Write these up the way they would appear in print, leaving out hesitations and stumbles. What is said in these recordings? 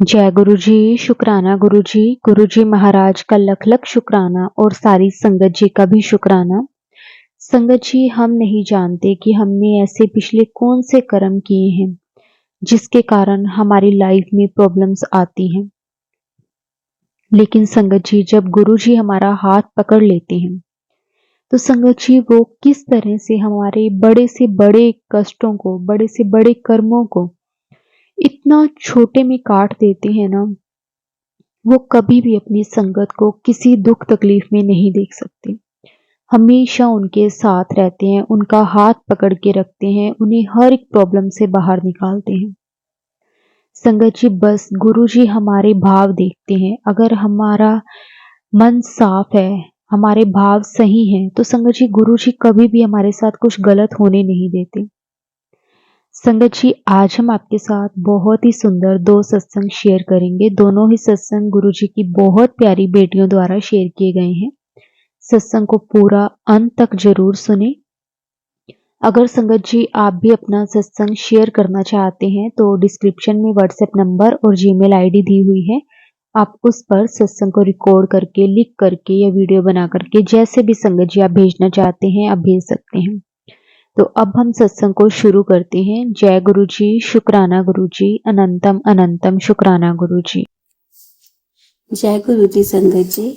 जय गुरु जी, शुक्राना गुरु जी महाराज का लख लख शुक्राना और सारी संगत जी का भी शुक्राना। संगत जी, हम नहीं जानते कि हमने ऐसे पिछले कौन से कर्म किए हैं जिसके कारण हमारी लाइफ में प्रॉब्लम्स आती हैं। लेकिन संगत जी, जब गुरु जी हमारा हाथ पकड़ लेते हैं तो संगत जी वो किस तरह से हमारे बड़े से बड़े कष्टों को, बड़े से बड़े कर्मों को इतना छोटे में काट देते हैं ना, वो कभी भी अपनी संगत को किसी दुख तकलीफ में नहीं देख सकते। हमेशा उनके साथ रहते हैं, उनका हाथ पकड़ के रखते हैं, उन्हें हर एक प्रॉब्लम से बाहर निकालते हैं। संगत जी, बस गुरु जी हमारे भाव देखते हैं। अगर हमारा मन साफ है, हमारे भाव सही हैं, तो संगत जी गुरु जी कभी भी हमारे साथ कुछ गलत होने नहीं देते। संगत जी, आज हम आपके साथ बहुत ही सुंदर 2 सत्संग शेयर करेंगे। दोनों ही सत्संग गुरु जी की बहुत प्यारी बेटियों द्वारा शेयर किए गए हैं। सत्संग को पूरा अंत तक जरूर सुने। अगर संगत जी आप भी अपना सत्संग शेयर करना चाहते हैं तो डिस्क्रिप्शन में व्हाट्सएप नंबर और जीमेल आईडी दी हुई है। आप उस पर सत्संग को रिकॉर्ड करके, लिख करके या वीडियो बना करके जैसे भी संगत जी आप भेजना चाहते हैं आप भेज सकते हैं। तो अब हम सत्संग को शुरू करते हैं। जय गुरु जी, शुक्राना गुरु जी, अनंतम अनंतम शुक्राना गुरु जी। जय गुरु जी संगत जी,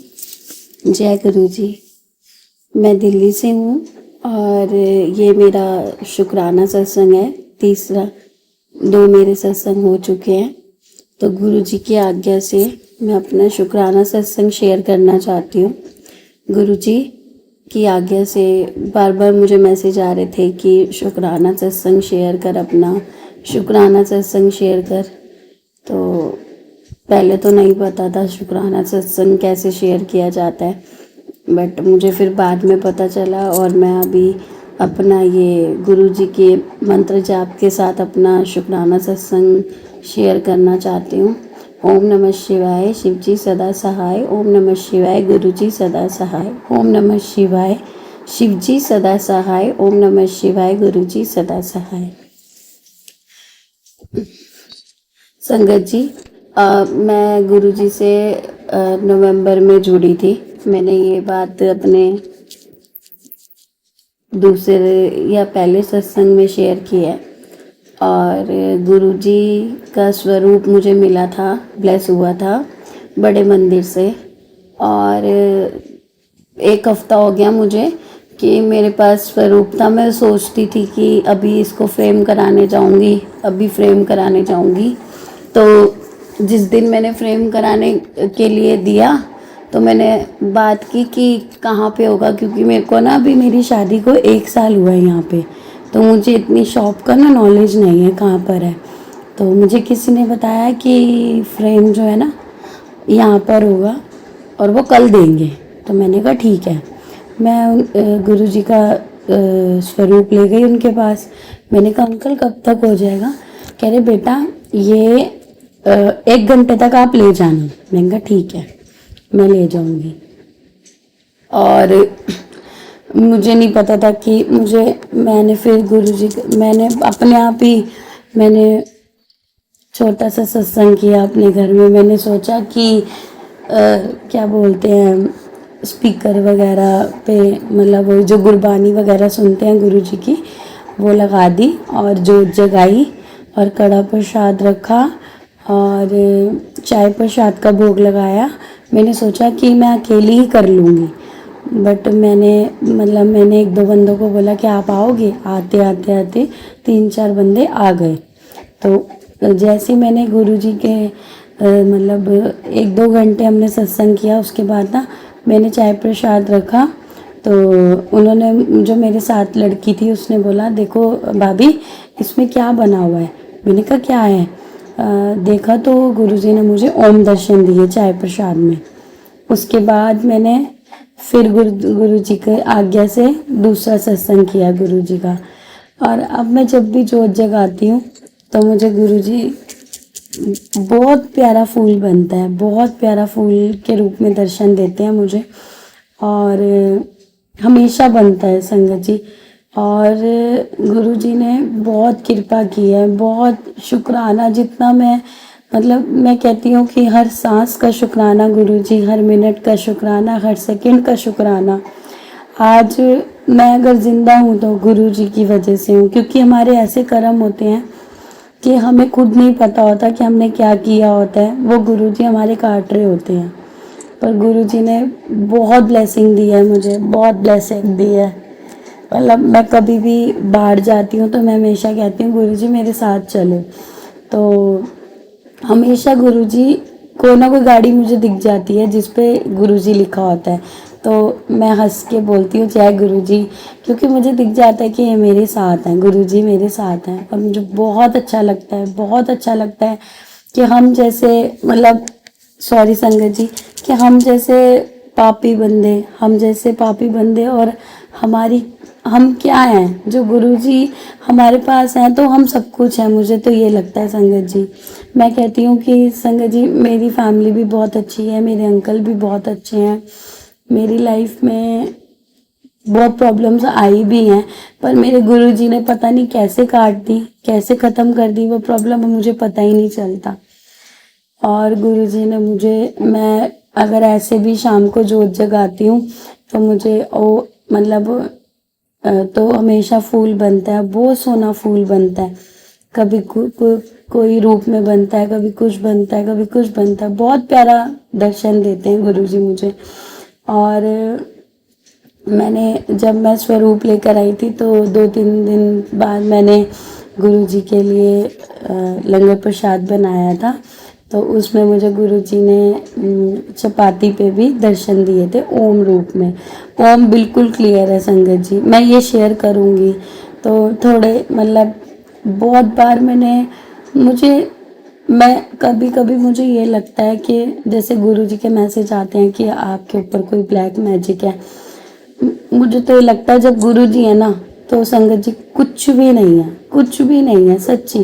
जय गुरु जी। मैं दिल्ली से हूँ और ये मेरा शुक्राना सत्संग है। तीसरा 2 मेरे सत्संग हो चुके हैं, तो गुरु जी की आज्ञा से मैं अपना शुक्राना सत्संग शेयर करना चाहती हूँ। गुरु जी की आज्ञा से बार बार मुझे मैसेज आ रहे थे कि शुक्राना सत्संग शेयर कर, अपना शुक्राना सत्संग शेयर कर। तो पहले तो नहीं पता था शुक्राना सत्संग कैसे शेयर किया जाता है, बट मुझे फिर बाद में पता चला और मैं अभी अपना ये गुरु जी के मंत्र जाप के साथ अपना शुक्राना सत्संग शेयर करना चाहती हूँ। ओम नमः शिवाय, शिव जी सदा सहाय। ओम नमः शिवाय, गुरु जी सदा सहाय। ओम नमः शिवाय, शिव जी सदा सहाय। ओम नमः शिवाय, गुरु जी सदा सहाय। संगत जी, मैं गुरु जी से नवंबर में जुड़ी थी। मैंने ये बात अपने दूसरे या पहले सत्संग में शेयर की है और गुरु जी का स्वरूप मुझे मिला था, ब्लेस हुआ था बड़े मंदिर से। और 1 हफ्ता हो गया मुझे कि मेरे पास स्वरूप था। मैं सोचती थी कि अभी इसको फ्रेम कराने जाऊंगी, अभी फ्रेम कराने जाऊंगी। तो जिस दिन मैंने फ्रेम कराने के लिए दिया तो मैंने बात की कि कहाँ पे होगा, क्योंकि मेरे को ना अभी मेरी शादी को 1 साल हुआ है यहाँ पे, तो मुझे इतनी शॉप का ना नॉलेज नहीं है कहाँ पर है। तो मुझे किसी ने बताया कि फ्रेम जो है ना यहाँ पर होगा और वो कल देंगे। तो मैंने कहा ठीक है। मैं गुरु जी का स्वरूप ले गई उनके पास। मैंने कहा अंकल कब तक हो जाएगा? कह रहे बेटा ये 1 घंटे तक आप ले जाना। मैंने कहा ठीक है, मैं ले जाऊंगी। और मुझे नहीं पता था कि मैंने फिर गुरुजी, मैंने अपने आप ही मैंने छोटा सा सत्संग किया अपने घर में। मैंने सोचा कि क्या बोलते हैं, स्पीकर वगैरह पे मतलब वो जो गुरबानी वगैरह सुनते हैं गुरु जी की, वो लगा दी और जोत जगाई और कड़ा प्रसाद रखा और चाय प्रसाद का भोग लगाया। मैंने सोचा कि मैं अकेली ही कर लूँगी, बट मैंने 1-2 बंदों को बोला कि आप आओगे। आते आते आते 3-4 बंदे आ गए। तो जैसे मैंने गुरुजी के 1-2 घंटे हमने सत्संग किया, उसके बाद ना मैंने चाय प्रसाद रखा। तो उन्होंने, जो मेरे साथ लड़की थी, उसने बोला देखो भाभी इसमें क्या बना हुआ है। मैंने कहा क्या है? देखा तो गुरुजी ने मुझे ओम दर्शन दिए चाय प्रसाद में। उसके बाद मैंने फिर गुरु जी के आज्ञा से दूसरा सत्संग किया गुरु जी का। और अब मैं जब भी जोत जगाती हूँ तो मुझे गुरु जी बहुत प्यारा फूल बनता है, बहुत प्यारा फूल के रूप में दर्शन देते हैं मुझे और हमेशा बनता है संगत जी। और गुरु जी ने बहुत कृपा की है, बहुत शुक्राना। जितना मैं मतलब मैं कहती हूँ कि हर सांस का शुक्राना गुरुजी, हर मिनट का शुक्राना, हर सेकंड का शुक्राना। आज मैं अगर जिंदा हूँ तो गुरुजी की वजह से हूँ, क्योंकि हमारे ऐसे कर्म होते हैं कि हमें खुद नहीं पता होता कि हमने क्या किया होता है, वो गुरुजी हमारे काट रहे होते हैं। पर गुरुजी ने बहुत ब्लेसिंग दी है मुझे, बहुत ब्लेसिंग दी है। मतलब मैं कभी भी बाहर जाती हूँ तो मैं हमेशा कहती हूँ गुरुजी मेरे साथ चलो। तो हमेशा गुरुजी, कोई ना कोई गाड़ी मुझे दिख जाती है जिस पे गुरुजी लिखा होता है, तो मैं हंस के बोलती हूँ जय गुरुजी, क्योंकि मुझे दिख जाता है कि ये मेरे साथ हैं, गुरुजी मेरे साथ हैं। और मुझे बहुत अच्छा लगता है, बहुत अच्छा लगता है कि हम जैसे, मतलब सॉरी संगत जी, कि हम जैसे पापी बंदे और हमारी, हम क्या हैं, जो गुरुजी हमारे पास हैं तो हम सब कुछ हैं। मुझे तो ये लगता है संगत जी। मैं कहती हूँ कि संगत जी मेरी फैमिली भी बहुत अच्छी है, मेरे अंकल भी बहुत अच्छे हैं। मेरी लाइफ में बहुत प्रॉब्लम्स आई भी हैं, पर मेरे गुरुजी ने पता नहीं कैसे काट दी, कैसे ख़त्म कर दी वो प्रॉब्लम, मुझे पता ही नहीं चलता। और गुरुजी ने मुझे, मैं अगर ऐसे भी शाम को जोत जगाती हूँ तो मुझे वो मतलब तो हमेशा फूल बनता है, बहुत सोना फूल बनता है। कभी कोई रूप में बनता है, कभी कुछ बनता है, कभी कुछ बनता है। बहुत प्यारा दर्शन देते हैं गुरुजी मुझे। और जब मैं स्वरूप लेकर आई थी तो 2-3 दिन बाद मैंने गुरुजी के लिए लंगर प्रसाद बनाया था, तो उसमें मुझे गुरुजी ने चपाती पे भी दर्शन दिए थे ओम रूप में। ओम बिल्कुल क्लियर है संगत जी, मैं ये शेयर करूँगी। तो थोड़े मतलब बहुत बार मैं कभी कभी मुझे ये लगता है कि जैसे गुरुजी के मैसेज आते हैं कि आपके ऊपर कोई ब्लैक मैजिक है। मुझे तो ये लगता है जब गुरुजी है ना तो संगत जी कुछ भी नहीं है, कुछ भी नहीं है, सच्ची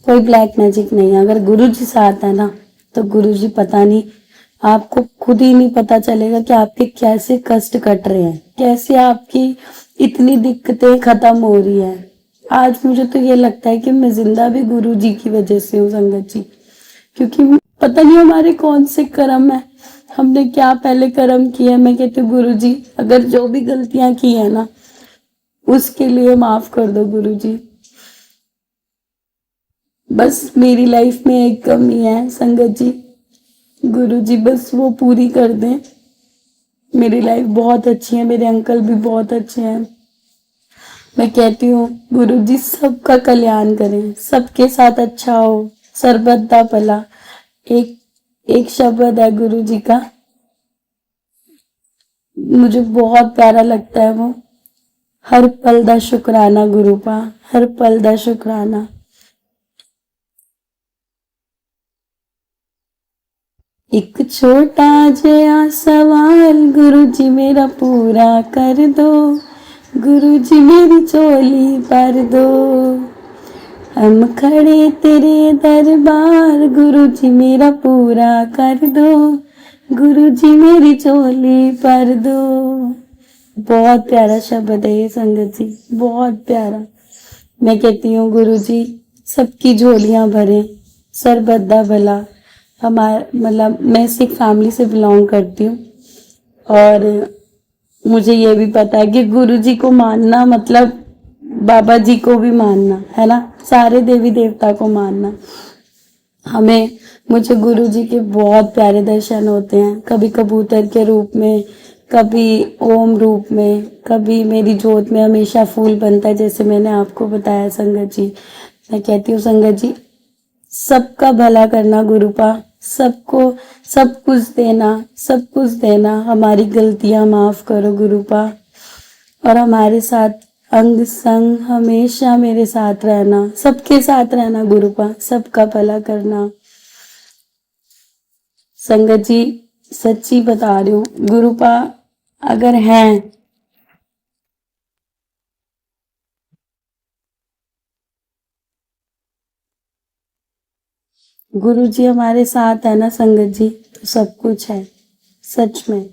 कोई ब्लैक मैजिक नहीं है। अगर गुरुजी साथ है ना तो गुरुजी, पता नहीं, आपको खुद ही नहीं पता चलेगा कि आपके कैसे कष्ट कट रहे हैं, कैसे आपकी इतनी दिक्कतें खत्म हो रही है। आज मुझे तो ये लगता है कि मैं जिंदा भी गुरुजी की वजह से हूँ संगत जी, क्योंकि पता नहीं हमारे कौन से कर्म है, हमने क्या पहले कर्म किया। मैं कहती हूँ गुरुजी अगर जो भी गलतियां की है ना उसके लिए माफ कर दो गुरुजी। बस मेरी लाइफ में एक कमी है संगत जी, गुरुजी बस वो पूरी कर दें। मेरी लाइफ बहुत अच्छी है, मेरे अंकल भी बहुत अच्छे हैं। मैं कहती हूँ गुरुजी सबका कल्याण करें, सबके साथ अच्छा हो, सर्बत दा भला। एक एक शब्द है गुरुजी का, मुझे बहुत प्यारा लगता है वो, हर पल दा शुक्राना गुरु पा, हर पल दा शुक्राना। एक छोटा जया सवाल गुरुजी मेरा पूरा कर दो, गुरुजी मेरी चोली भर दो। हम खड़े तेरे दरबार, गुरुजी मेरा पूरा कर दो, गुरुजी मेरी चोली भर दो। बहुत प्यारा शब्द है ये संगत जी, बहुत प्यारा। मैं कहती हूँ गुरुजी सबकी झोलियां भरे, सरबद्दा भला। मतलब मैं सिख फैमिली से बिलोंग करती हूँ और मुझे ये भी पता है कि गुरुजी को मानना मतलब बाबा जी को भी मानना है ना, सारे देवी देवता को मानना। मुझे गुरुजी के बहुत प्यारे दर्शन होते हैं, कभी कबूतर के रूप में, कभी ओम रूप में, कभी मेरी जोत में हमेशा फूल बनता है, जैसे मैंने आपको बताया संगत जी। मैं कहती हूँ संगत जी सबका भला करना गुरुपा, सबको सब कुछ देना, हमारी गलतियां माफ करो गुरुपा, और हमारे साथ अंग संग हमेशा मेरे साथ रहना, सबके साथ रहना गुरुपा, सबका भला करना। संगत जी सच्ची बता रही हूँ गुरुपा अगर हैं गुरु जी हमारे साथ है ना संगत जी तो सब कुछ है। सच में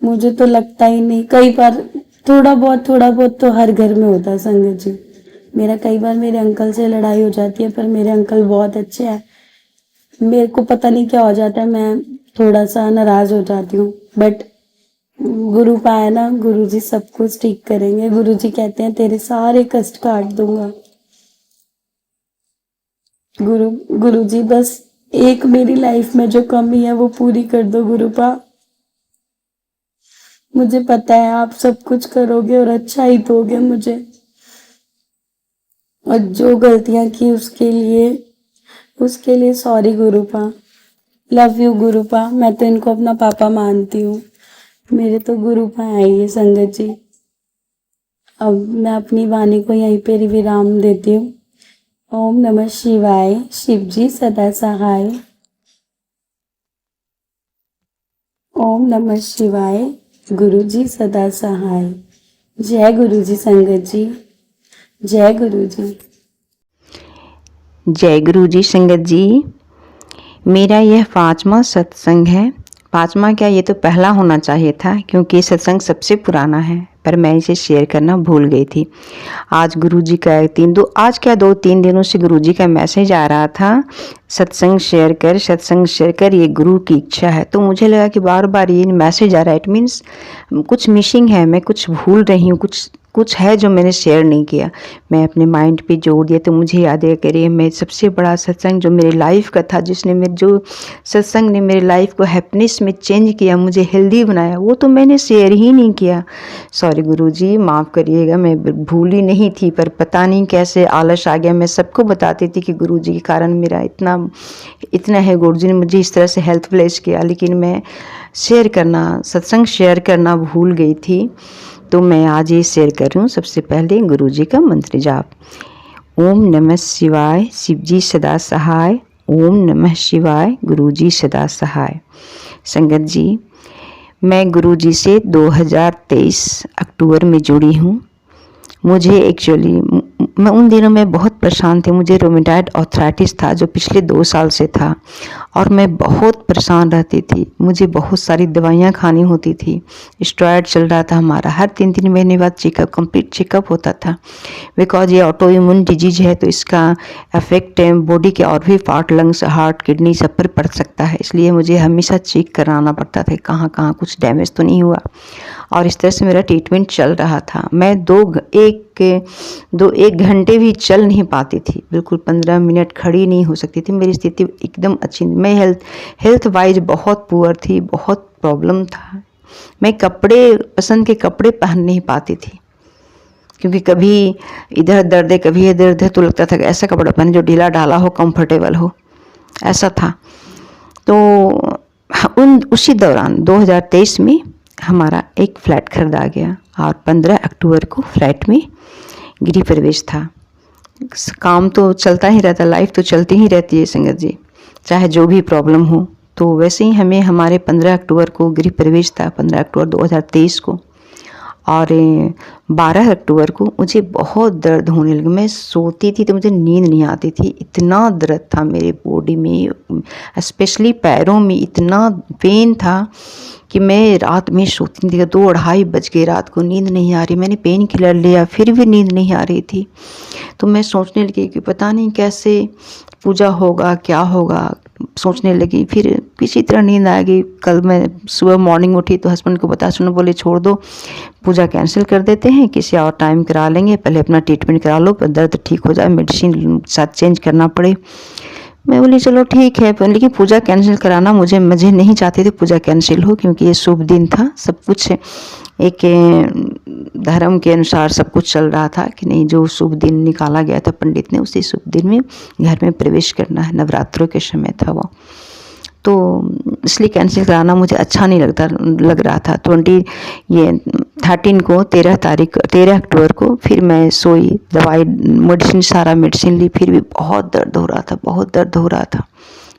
मुझे तो लगता ही नहीं, कई बार थोड़ा बहुत तो हर घर में होता है संगत जी। मेरा कई बार मेरे अंकल से लड़ाई हो जाती है, पर मेरे अंकल बहुत अच्छे हैं, मेरे को पता नहीं क्या हो जाता है, मैं थोड़ा सा नाराज हो जाती हूँ, बट गुरु पाए ना, गुरु जी सब कुछ ठीक करेंगे। गुरु जी कहते हैं तेरे सारे कष्ट काट दूंगा। गुरु गुरु जी बस एक मेरी लाइफ में जो कमी है वो पूरी कर दो गुरुपा। मुझे पता है आप सब कुछ करोगे और अच्छा ही दोगे मुझे, और जो गलतियां की उसके लिए सॉरी गुरुपा। Love you गुरुपा। मैं तो इनको अपना पापा मानती हूँ। मेरे तो गुरुपा है ये संगत जी। अब मैं अपनी वाणी को यहीं पे विराम देती हूँ। ओम नमः शिवाय। शिव जी सदा सहाय। ओम नमः शिवाय। गुरु जी सदा सहाय। जय गुरु जी संगत जी। जय गुरु जी। जय गुरु जी संगत जी। मेरा यह 5वां सत्संग है। 5वां क्या, ये तो पहला होना चाहिए था, क्योंकि ये सत्संग सबसे पुराना है, पर मैं इसे शेयर करना भूल गई थी। आज गुरुजी का आज क्या 2-3 दिनों से गुरुजी का मैसेज आ रहा था, सत्संग शेयर कर, ये गुरु की इच्छा है। तो मुझे लगा कि बार बार ये मैसेज आ रहा है, इट मीन्स कुछ मिसिंग है, मैं कुछ भूल रही हूँ, कुछ है जो मैंने शेयर नहीं किया। मैं अपने माइंड पे जोड़ दिया, तो मुझे याद है कि मैं सबसे बड़ा सत्संग जो मेरी लाइफ का था, जो सत्संग ने मेरी लाइफ को हैप्पीनेस में चेंज किया, मुझे हेल्दी बनाया, वो तो मैंने शेयर ही नहीं किया। सॉरी गुरुजी, माफ़ करिएगा, मैं भूली नहीं थी, पर पता नहीं कैसे आलस आ गया। मैं सबको बताती थी कि गुरुजी के कारण मेरा इतना है, गुरुजी ने मुझे इस तरह से हेल्थ ब्लेस किया, लेकिन मैं सत्संग शेयर करना भूल गई थी। तो मैं आज ये शेयर कर रही हूँ। सबसे पहले गुरुजी का मंत्र जाप। ओम नमः शिवाय, शिव जी सदा सहाय। ओम नमः शिवाय, गुरुजी सदा सहाय। संगत जी, मैं गुरुजी से 2023 अक्टूबर में जुड़ी हूँ। मुझे मैं उन दिनों में बहुत परेशान थी। मुझे रोमेटॉइड आर्थराइटिस था, जो पिछले 2 साल से था, और मैं बहुत परेशान रहती थी। मुझे बहुत सारी दवाइयाँ खानी होती थी। स्टेरॉयड चल रहा था हमारा, हर 3-3 महीने बाद कंप्लीट चेकअप होता था। बिकॉज ये ऑटो इम्यून डिजीज है, तो इसका इफेक्ट बॉडी के और भी पार्ट, लंग्स, हार्ट, किडनी सब पर पड़ सकता है। इसलिए मुझे हमेशा चेक कराना पड़ता था, कहाँ कहाँ कुछ डैमेज तो नहीं हुआ। और इस तरह से मेरा ट्रीटमेंट चल रहा था। मैं एक घंटे भी चल नहीं पाती थी, बिल्कुल 15 मिनट खड़ी नहीं हो सकती थी। मेरी स्थिति एकदम अच्छी नहीं, मैं हेल्थ वाइज बहुत पुअर थी, बहुत प्रॉब्लम था। मैं पसंद के कपड़े पहन नहीं पाती थी, क्योंकि कभी इधर दर्द है, कभी इधर दर्द है, तो लगता था कि ऐसा कपड़ा पहने जो ढीला ढाला हो, कंफर्टेबल हो, ऐसा था। तो उसी दौरान 2023 में हमारा एक फ्लैट खरीदा गया, और 15 अक्टूबर को फ्लैट में गृह प्रवेश था। काम तो चलता ही रहता, लाइफ तो चलती ही रहती है संगत जी, चाहे जो भी प्रॉब्लम हो। तो वैसे ही हमारे 15 अक्टूबर को गृह प्रवेश था, 15 अक्टूबर 2023 को। और 12 अक्टूबर को मुझे बहुत दर्द होने लगा। मैं सोती थी तो मुझे नींद नहीं आती थी, इतना दर्द था मेरे बॉडी में, स्पेशली पैरों में इतना पेन था कि मैं रात में सोती नहीं थी। 2-2:30 बज गए रात को, नींद नहीं आ रही। मैंने पेन किलर लिया, फिर भी नींद नहीं आ रही थी। तो मैं सोचने लगी कि पता नहीं कैसे पूजा होगा, क्या होगा, सोचने लगी। फिर किसी तरह नींद आ गई। कल मैं सुबह मॉर्निंग उठी तो हस्बैंड को बता सुनो, बोले छोड़ दो, पूजा कैंसिल कर देते हैं, किसी और टाइम करा लेंगे, पहले अपना ट्रीटमेंट करा लो, दर्द ठीक हो जाए, मेडिसिन साथ चेंज करना पड़े। मैं बोली चलो ठीक है, पर लेकिन पूजा कैंसिल कराना मुझे नहीं चाहती थी पूजा कैंसिल हो, क्योंकि ये शुभ दिन था। सब कुछ एक धर्म के अनुसार सब कुछ चल रहा था कि नहीं, जो शुभ दिन निकाला गया था पंडित ने, उसी शुभ दिन में घर में प्रवेश करना है। नवरात्रों के समय था वो, तो इसलिए कैंसिल कराना मुझे अच्छा नहीं लग रहा था। 13 अक्टूबर को फिर मैं सोई, दवाई सारा मेडिसिन ली, फिर भी बहुत दर्द हो रहा था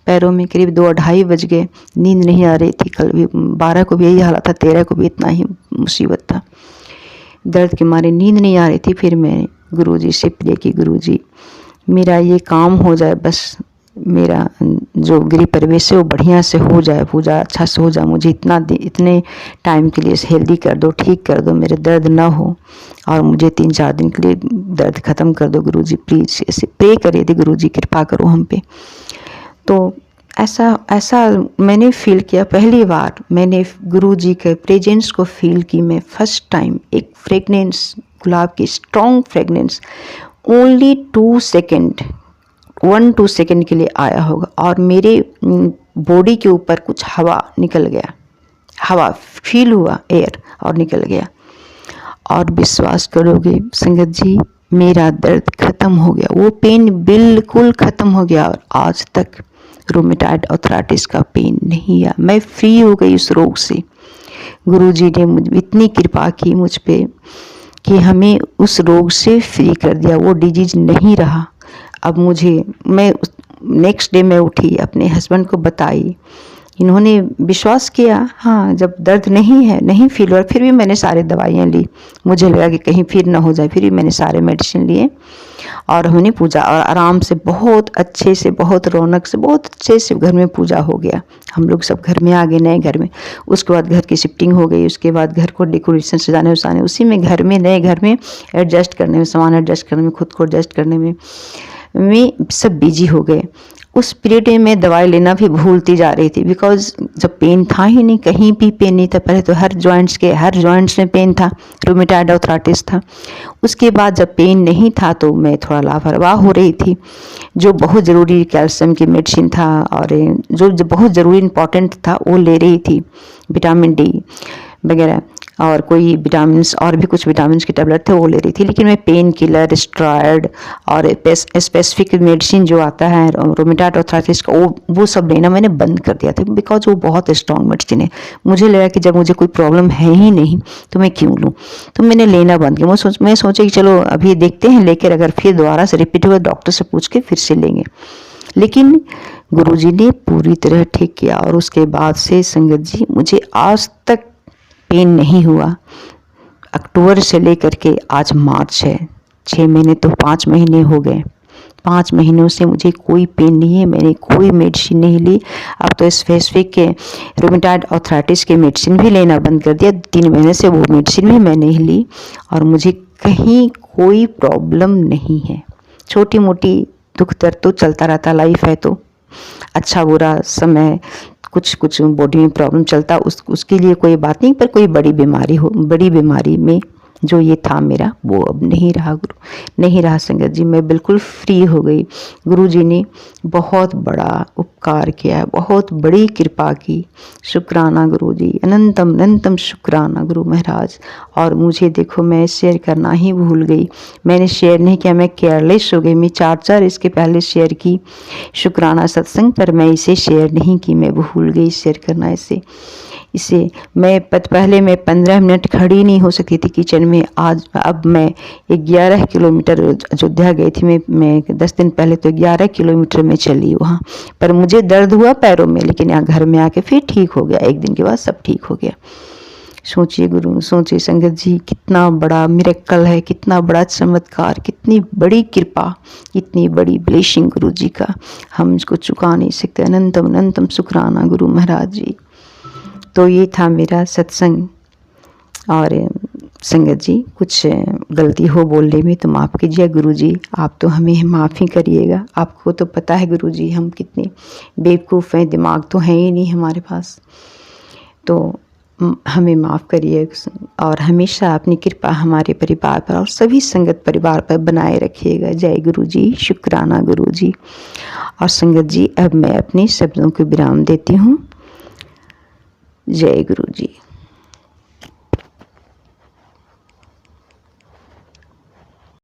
पैरों में। करीब 2-2:30 बज गए, नींद नहीं आ रही थी। कल भी 12 को भी यही हालत था, 13 को भी इतना ही मुसीबत था। दर्द के मारे नींद नहीं आ रही थी। फिर मैं गुरुजी से प्रे की, गुरुजी मेरा ये काम हो जाए, बस मेरा जो गृह प्रवेश है वो बढ़िया से हो जाए, पूजा अच्छा से हो जाए, मुझे इतने टाइम के लिए हेल्दी कर दो, ठीक कर दो, मेरे दर्द ना हो, और मुझे 3-4 दिन के लिए दर्द ख़त्म कर दो गुरुजी, प्लीज़। ऐसे प्रे करिए थे, गुरुजी कृपा करो हम पे। तो ऐसा ऐसा मैंने फील किया, पहली बार मैंने गुरुजी के प्रेजेंस को फील की मैं फर्स्ट टाइम। एक फ्रेगनेंस, गुलाब की strong fragrance, only 2 second, 1-2 second के लिए आया होगा और मेरे बॉडी के ऊपर कुछ हवा निकल गया, हवा फील हुआ, एयर, और निकल गया। और विश्वास करोगे संगत जी, मेरा दर्द खत्म हो गया, वो पेन बिल्कुल खत्म हो गया और आज तक रूमेटॉइड आर्थराइटिस का पेन नहीं आया। मैं फ्री हो गई उस रोग से। गुरुजी ने मुझ इतनी कृपा की मुझ पे कि हमें उस रोग से फ्री कर दिया, वो डिजीज नहीं रहा। अब मैं नेक्स्ट डे मैं उठी, अपने हस्बैंड को बताई, इन्होंने विश्वास किया। हाँ, जब दर्द नहीं है, नहीं फील हुआ, फिर भी मैंने सारी दवाइयाँ ली, मुझे लगा कि कहीं फिर ना हो जाए, फिर भी मैंने सारे मेडिसिन लिए और हमने पूजा, और आराम से, बहुत अच्छे से, बहुत रौनक से, बहुत अच्छे से घर में पूजा हो गया। हम लोग सब घर में आ गए, नए घर में। उसके बाद घर की शिफ्टिंग हो गई, उसके बाद घर को डेकोरेशन सजाने उसाने, उसी में घर में, नए घर में एडजस्ट करने में, सामान एडजस्ट करने में, खुद को एडजस्ट करने में सब बिजी हो गए। उस पीरियड में मैं दवाई लेना भी भूलती जा रही थी, बिकॉज जब पेन था ही नहीं, कहीं भी पेन नहीं था। पहले तो हर जॉइंट्स में पेन था, रूमेटॉइड आर्थराइटिस था। उसके बाद जब पेन नहीं था तो मैं थोड़ा लापरवाह हो रही थी। जो बहुत ज़रूरी कैल्शियम की मेडिसिन था और जो बहुत ज़रूरी इम्पॉर्टेंट था वो ले रही थी, विटामिन डी वगैरह, और कोई विटामिन और भी कुछ विटामिन के टैबलेट थे वो ले रही थी। लेकिन मैं पेन किलर, स्टेरॉयड और स्पेसिफिक मेडिसिन जो आता है रूमेटॉइड आर्थराइटिस का, वो सब लेना मैंने बंद कर दिया था, बिकॉज वो बहुत स्ट्रॉन्ग मेडिसिन है। मुझे लगा कि जब मुझे कोई प्रॉब्लम है ही नहीं तो मैं क्यों लूँ, तो मैंने लेना बंद किया। मैं सोचा कि चलो अभी देखते हैं, लेकर अगर फिर दोबारा से रिपीट हुआ डॉक्टर से पूछ के फिर से लेंगे। लेकिन गुरुजी ने पूरी तरह ठीक किया और उसके बाद से संगत जी मुझे आज तक पेन नहीं हुआ। अक्टूबर से लेकर के आज मार्च है, 6 महीने तो 5 महीने हो गए। 5 महीनों से मुझे कोई पेन नहीं है, मैंने कोई मेडिसिन नहीं ली। अब तो स्पेसिफिक के रूमेटॉइड आर्थराइटिस के मेडिसिन भी लेना बंद कर दिया। 3 महीने से वो मेडिसिन भी मैं नहीं ली और मुझे कहीं कोई प्रॉब्लम नहीं है। छोटी मोटी दुख दर्द तो चलता रहता, लाइफ है तो अच्छा बुरा समय, कुछ बॉडी में प्रॉब्लम चलता, उसके लिए कोई बात नहीं। पर कोई बड़ी बीमारी में जो ये था मेरा, वो अब नहीं रहा गुरु, नहीं रहा संगत जी। मैं बिल्कुल फ्री हो गई। गुरु जी ने बहुत बड़ा उपकार किया, बहुत बड़ी कृपा की। शुक्राना गुरु जी, अनंतम अनंतम शुक्राना गुरु महाराज। और मुझे देखो, मैं शेयर करना ही भूल गई, मैंने शेयर नहीं किया, मैं केयरलेस हो गई। मैं 4 इसके पहले शेयर की शुक्राना सत्संग, पर मैं इसे शेयर नहीं की, मैं भूल गई शेयर करना इसे मैं पहले मैं 15 मिनट खड़ी नहीं हो सकती थी किचन में। अब मैं 11 किलोमीटर अयोध्या गई थी। मैं 10 दिन पहले तो 11 किलोमीटर में चली वहाँ, पर मुझे दर्द हुआ पैरों में, लेकिन यहाँ घर में आके फिर ठीक हो गया। 1 दिन के बाद सब ठीक हो गया। सोचिए गुरु, सोचिए संगत जी, कितना बड़ा मिरेकल है, कितना बड़ा चमत्कार, कितनी बड़ी कृपा, कितनी बड़ी ब्लेसिंग गुरु जी का, हम इसको चुका नहीं सकते। अनंतम अनंतम शुक्राना गुरु महाराज जी। तो ये था मेरा सत्संग। और संगत जी, कुछ गलती हो बोलने में तो माफ़ कीजिए गुरु जी, आप तो हमें माफ़ ही करिएगा। आपको तो पता है गुरु जी हम कितने बेवकूफ़ हैं, दिमाग तो है ही नहीं हमारे पास, तो हमें माफ़ करिए। और हमेशा अपनी कृपा हमारे परिवार पर और सभी संगत परिवार पर बनाए रखिएगा। जय गुरु जी, शुक्राना गुरु जी। और संगत जी, अब मैं अपने शब्दों को विराम देती हूँ। जय गुरु जी।